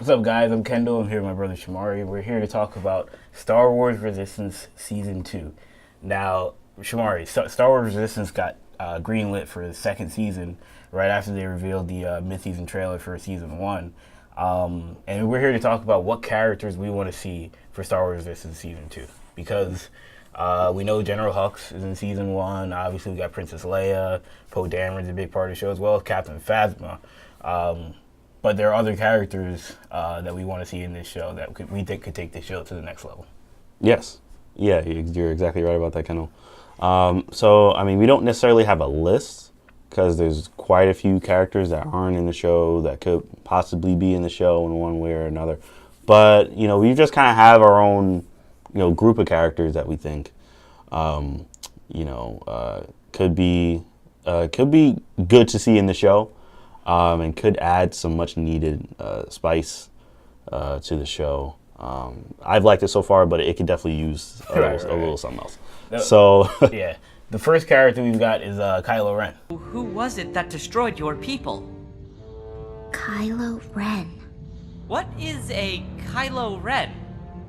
What's up, guys? I'm Kendall. I'm here with my brother Shamari. We're here to talk about Star Wars Resistance Season 2. Now, Shamari, Star Wars Resistance got greenlit for the second season right after they revealed the mid-season trailer for Season 1. And we're here to talk about what characters we want to see for Star Wars Resistance Season 2. Because we know General Hux is in Season 1. Obviously, we got Princess Leia. Poe Dameron's a big part of the show, as well as Captain Phasma. But there are other characters that we want to see in this show that we think could take this show to the next level. Yes. Yeah, you're exactly right about that, Kendall. We don't necessarily have a list because there's quite a few characters that aren't in the show that could possibly be in the show in one way or another. But, we just kind of have our own, group of characters that we think, could be good to see in the show. And could add some much needed spice to the show. I've liked it so far, but it could definitely use a little something else. Yeah, the first character we've got is Kylo Ren. Who was it that destroyed your people? Kylo Ren. What is a Kylo Ren?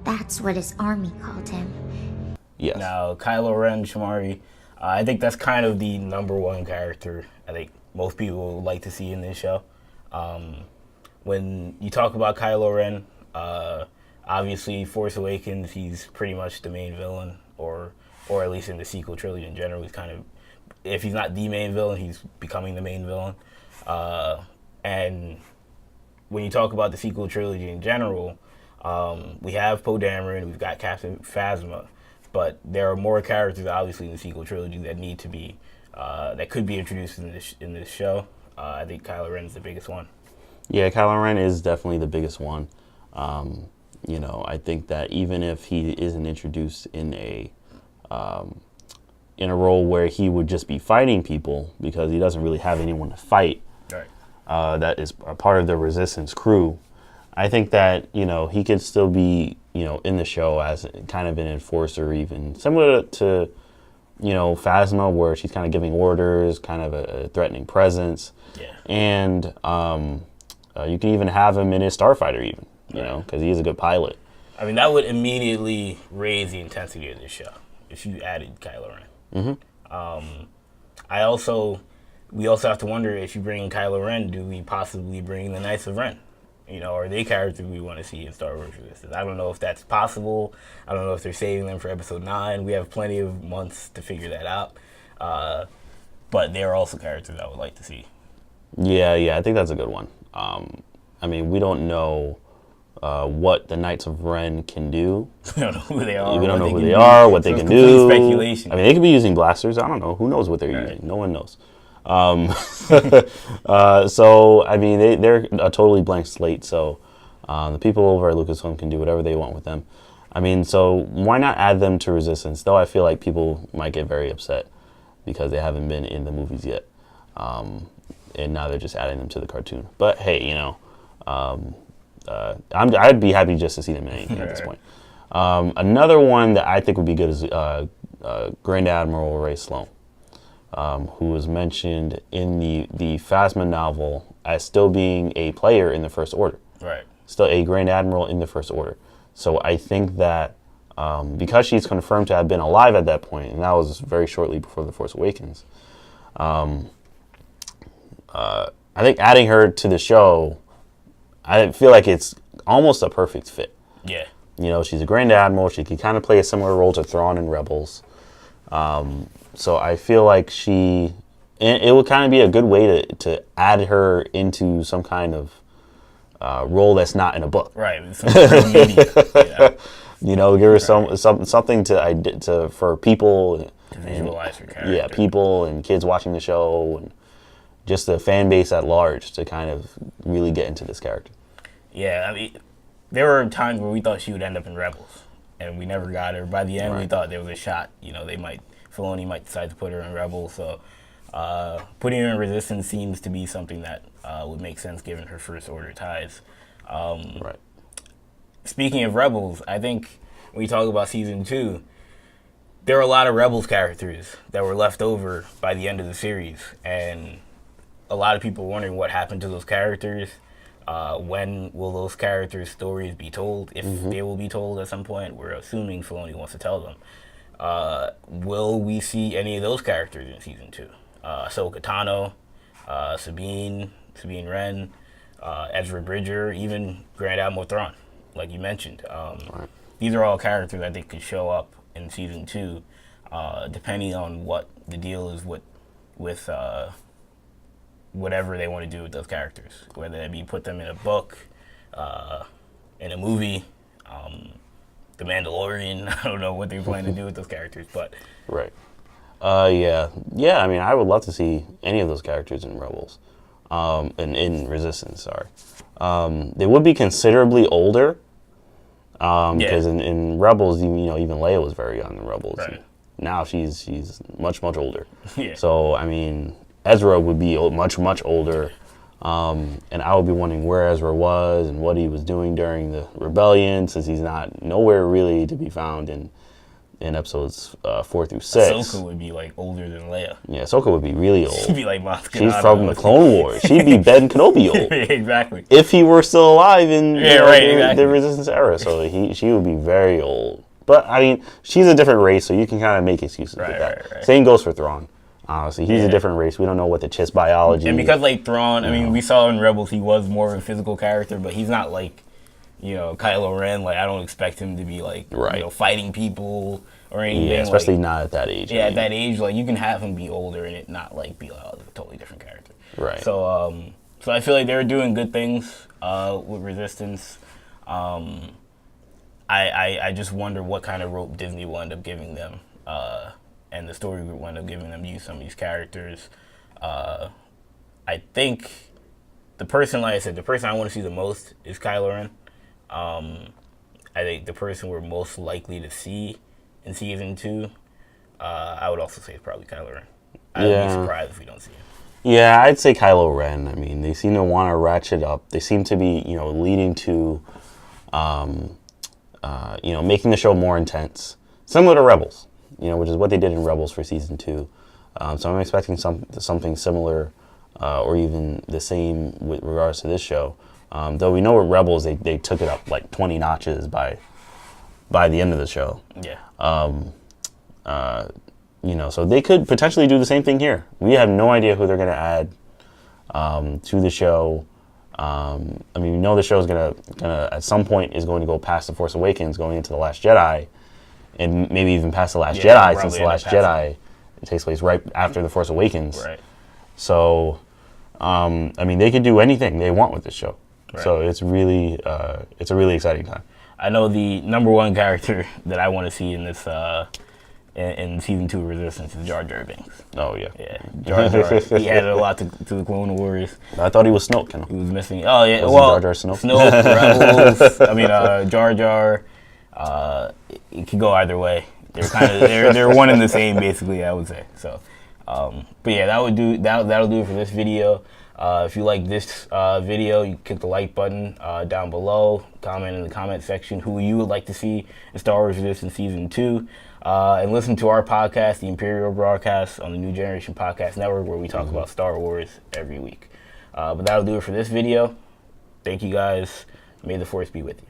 That's what his army called him. Yes. Now, Kylo Ren, Shamari, I think that's kind of the number one character I think most people would like to see in this show. When you talk about Kylo Ren, obviously Force Awakens, he's pretty much the main villain, or at least in the sequel trilogy in general, he's kind of, if he's not the main villain, he's becoming the main villain. And when you talk about the sequel trilogy in general, we have Poe Dameron, we've got Captain Phasma, but there are more characters obviously in the sequel trilogy that need to be that could be introduced in this show. I think Kylo Ren is the biggest one. Yeah, Kylo Ren is definitely the biggest one. I think that even if he isn't introduced in a role where he would just be fighting people because he doesn't really have anyone to fight, right. that is a part of the Resistance crew, I think that, he could still be, in the show as kind of an enforcer, even similar to Phasma, where she's kind of giving orders, kind of a threatening presence. Yeah. And you can even have him in his starfighter, even, because he is a good pilot. I mean, that would immediately raise the intensity of this show if you added Kylo Ren. Mm-hmm. We also have to wonder, if you bring in Kylo Ren, do we possibly bring the Knights of Ren? Are they characters we want to see in Star Wars Resistance? I don't know if that's possible. I don't know if they're saving them for Episode 9. We have plenty of months to figure that out. But they're also characters I would like to see. Yeah, I think that's a good one. We don't know what the Knights of Ren can do. We don't know who they are. We don't know who they are, what they can do. Speculation. They could be using blasters. I don't know. Who knows what they're using? No one knows. They're a totally blank slate. So the people over at Lucasfilm can do whatever they want with them. So why not add them to Resistance? Though I feel like people might get very upset because they haven't been in the movies yet. And now they're just adding them to the cartoon. But hey, I'd be happy just to see them in anything at this point. Another one that I think would be good is Grand Admiral Ray Sloan, who was mentioned in the Phasma novel as still being a player in the First Order. Right. Still a Grand Admiral in the First Order. So I think that because she's confirmed to have been alive at that point, and that was very shortly before The Force Awakens, I think adding her to the show, I feel like it's almost a perfect fit. Yeah. She's a Grand Admiral. She can kind of play a similar role to Thrawn in Rebels. So I feel like it would kind of be a good way to add her into some kind of role that's not in a book. Right. Media. Yeah. Give her something to for people. To visualize her character. Yeah, people and kids watching the show and just the fan base at large to kind of really get into this character. Yeah, there were times where we thought she would end up in Rebels, and we never got her. By the end, we thought there was a shot. Filoni might decide to put her in Rebels, so putting her in Resistance seems to be something that would make sense given her First Order ties. Right. Speaking of Rebels, I think when you talk about Season 2, there are a lot of Rebels characters that were left over by the end of the series, and a lot of people wondering what happened to those characters. When will those characters' stories be told? If they will be told at some point, we're assuming Filoni wants to tell them. Will we see any of those characters in season 2? Ahsoka Tano, Sabine Wren, Ezra Bridger, even Grand Admiral Thrawn, like you mentioned. Right. These are all characters I think could show up in season 2, depending on what the deal is with whatever they want to do with those characters, whether it be put them in a book, in a movie, The Mandalorian. I don't know what they plan to do with those characters, but Right. Yeah. I mean, I would love to see any of those characters in Rebels, in Resistance. Sorry, they would be considerably older, because in Rebels, even Leia was very young in Rebels. Right. Now she's much older. Yeah. So I mean, Ezra would be much older, and I would be wondering where Ezra was and what he was doing during the rebellion, since he's nowhere really to be found in episodes 4 through 6. Ahsoka would be like older than Leia. Yeah, Ahsoka would be really old. She'd be like Maz She's Kanata. from the Clone Wars. She'd be Ben Kenobi old. Exactly. If he were still alive in exactly. the Resistance era. So she would be very old. But, I mean, she's a different race, so you can kind of make excuses with that. Right. Same goes for Thrawn. Honestly, he's a different race. We don't know what the Chiss biology. And because like Thrawn, I mean, we saw in Rebels he was more of a physical character, but he's not like, Kylo Ren. Like, I don't expect him to be like, fighting people or anything. Yeah, especially not at that age. Yeah, at that age, like you can have him be older and it not like be like a totally different character. Right. So, so I feel like they were doing good things with Resistance. I just wonder what kind of rope Disney will end up giving them, and the story group will end up giving them to use some of these characters. I think the person I want to see the most is Kylo Ren. I think the person we're most likely to see in season 2, I would also say it's probably Kylo Ren. I would be surprised if we don't see him. Yeah, I'd say Kylo Ren. I mean, they seem to want to ratchet up. They seem to be, leading to, making the show more intense, similar to Rebels, which is what they did in Rebels for season 2. So I'm expecting something similar, or even the same with regards to this show. Though we know with Rebels, they took it up like 20 notches by the end of the show. Yeah. So they could potentially do the same thing here. We have no idea who they're going to add to the show. I mean, we know the show is gonna at some point is going to go past The Force Awakens, going into The Last Jedi, and maybe even past The Last Jedi, since The Last Jedi takes place right after The Force Awakens. Right. So, I mean, they could do anything they want with this show. Right. So it's a really exciting time. I know the number one character that I want to see in this in season 2 of Resistance is Jar Jar Binks. Oh yeah. Yeah, Jar Jar. He added a lot to the Clone Wars. I thought he was Snoke. He was missing. Oh yeah, Wasn't Jar Jar Snoke? Snoke, Rebels. I mean, Jar Jar. It could go either way. They're kind of they're one and the same basically, I would say. So, but yeah, that'll do it for this video. If you like this video, you click the like button down below. Comment in the comment section who you would like to see in Star Wars Resistance Season 2. And listen to our podcast, The Imperial Broadcast, on the New Generation Podcast Network, where we talk about Star Wars every week. But that'll do it for this video. Thank you guys. May the Force be with you.